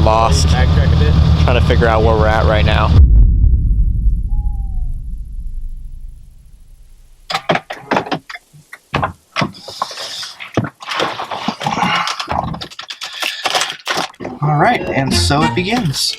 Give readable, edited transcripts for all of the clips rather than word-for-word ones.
lost. Backtrack a bit. Trying to figure out where we're at right now. All right, and so it begins.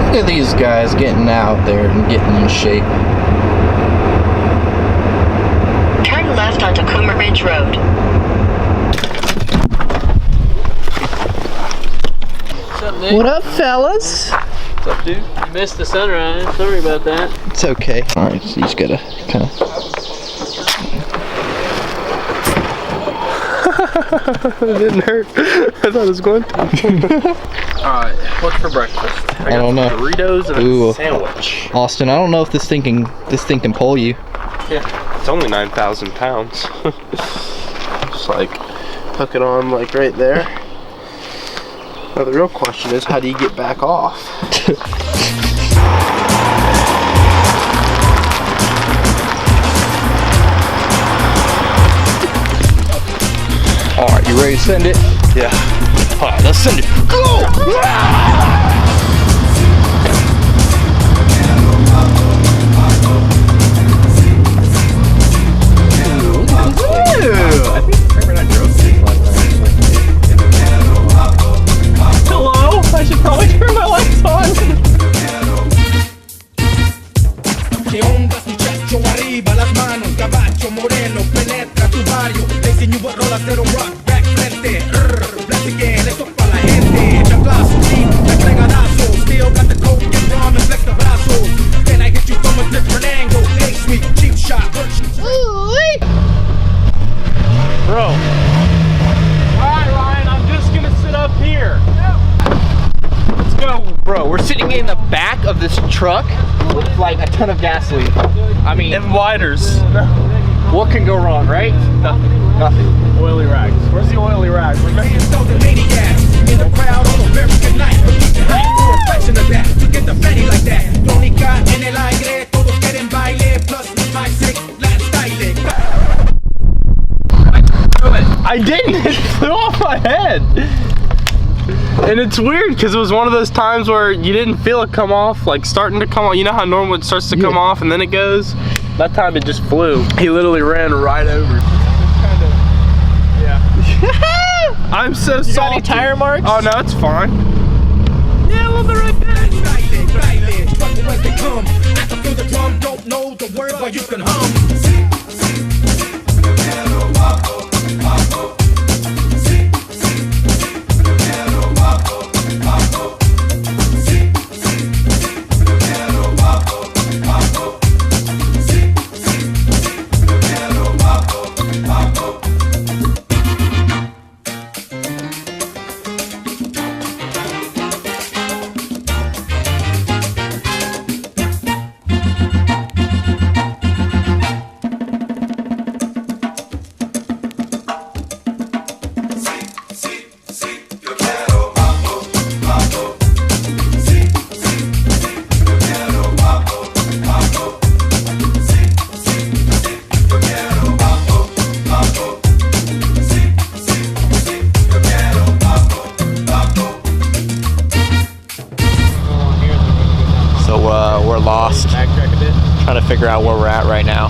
Look at these guys getting out there and getting in shape. Turn left onto Coomer Ridge Road. What's up, Nick? What up, fellas? What's up, dude? You missed the sunrise. Sorry about that. It's okay. All right, so you just gotta kind of. It didn't hurt. I thought it was going to. Alright, what's for breakfast? I don't know. Burritos and Ooh. a sandwich. Austin, I don't know if this thing can pull you. Yeah, it's only 9,000 pounds. Just like hook it on like right there. Now the real question is, how do you get back off? Alright, you ready to send it? Yeah. Alright, let's send it. Go! Hello? I should probably turn my lights on. ¿Qué onda, muchacho? Arriba las manos, caballo moreno, penetra tu barrio. Te enseño rolas de rock, back frente. Blast again, esto pa' la gente. The glass, deep, the fregadazo. Still got the coke and rum and flex the brazos. Then I hit you from a different angle. Hey, sweet, cheap shot. Bro. Alright, Ryan, I'm just gonna sit up here. Let's go. Bro, we're sitting in the back of this truck with like a ton of gasoline. I mean, And lighters. what can go wrong, right? Nothing. Oily rags. Where's the oily rags? Man, so the maniacs in the crowd on a very good night. But keep your height, you're a fraction of that. To get the fatty like that. Tónica en el aire, todos quieren baile. Plus, my sick, last styling. I didn't. It flew off my head. And it's weird because it was one of those times where you didn't feel it come off, like starting to come off. You know how normally it starts to come off and then it goes? That time it just flew. He literally ran right over. Yeah. I'm so salty. Got any tire marks? Oh no, it's fine. Yeah, a little bit right there. Styling, styling. Struggle as they come. I can feel the drum, don't know the word, but you can hum. We're lost. Backtrack a bit. Trying to figure out where we're at right now.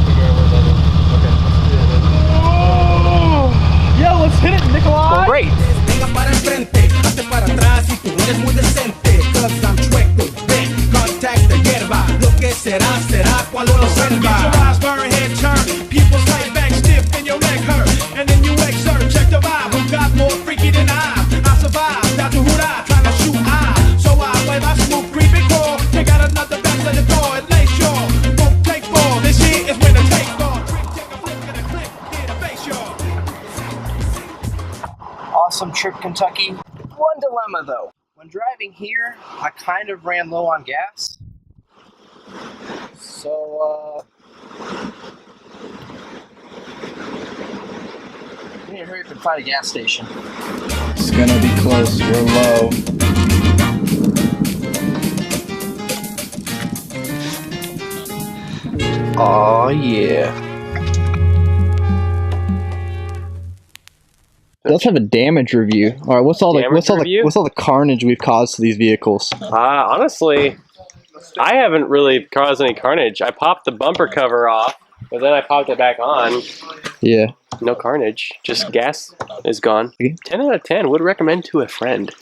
Yeah, let's hit it, Nikolai. Great. Venga para enfrente, hazte para atrás y tú eres muy decente. Cause I'm chueco, ven, contact the hierba. Lo que será, será cuando lo venga. Get your eyes burn, head turn. Pupils tight back stiff and your leg hurt. And then you exert, check the vibe. Who got more freaky than I survived, down to Hurrah, trying to shoot high. So I play my smooth, creepy crawl. Take out another bounce at the door and lay shore. Won't take ball, this shit is when the take off. Take a flick and a click, get a face, y'all. Awesome trip, Kentucky. One dilemma though. When driving here, I kind of ran low on gas. So, need to hurry up and find a gas station. It's gonna be close. We're low. Oh yeah. Let's have a damage review. All right, what's all the carnage we've caused to these vehicles? Honestly, I haven't really caused any carnage. I popped the bumper cover off, but then I popped it back on. Yeah. No carnage. Just gas is gone. Okay. 10 out of 10. Would recommend to a friend.